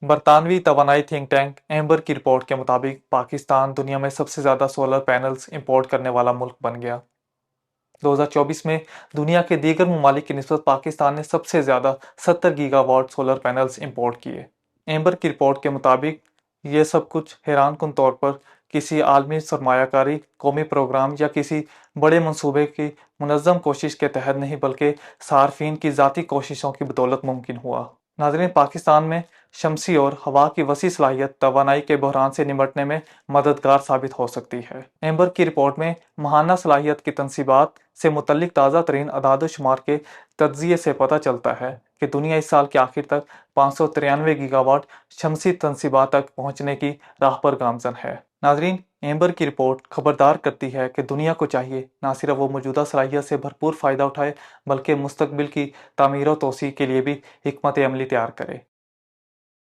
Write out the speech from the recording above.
बरतानवी तवानाई think tank amber की report के मुताबिक पाकिस्तान दुनिया में सबसे ज़्यादा सोलर पैनल्स इंपोर्ट करने वाला मुल्क बन गया। 2024 में दुनिया के दीगर ममालिक की निस्बत पाकिस्तान ने सबसे ज़्यादा 70 गीगावाट सोलर पैनल्स इंपोर्ट किए। एम्बर की रिपोर्ट के मुताबिक ये सब कुछ हैरानकुन तौर पर किसी आलमी सरमायाकारी, कौमी प्रोग्राम या किसी बड़े मंसूबे की मुनज़्ज़म कोशिश के तहत नहीं बल्कि सार्फिन की ज़ाती कोशिशों की बदौलत मुमकिन हुआ। नाज़रीन, पाकिस्तान में शमसी और हवा की वसी सलाहियत तवानाई के बहरान से निपटने में मददगार साबित हो सकती है। एम्बर की रिपोर्ट में महाना सलाहियत की तनसीबात से मुतल्लिक ताज़ा तरीन अदाद शुमार के तज्ज़िये से पता चलता है कि दुनिया इस साल के आखिर तक 593 गीगावाट शमसी तनसीबात तक पहुंचने की राह पर गामजन है। नाजरीन, एम्बर की रिपोर्ट खबरदार करती है कि दुनिया को चाहिए ना सिर्फ वो मौजूदा सलाहियत से भरपूर फ़ायदा उठाए बल्कि मुस्तकबिल की तामीर और तोसी के लिए भी हिकमत अमली तैयार करे।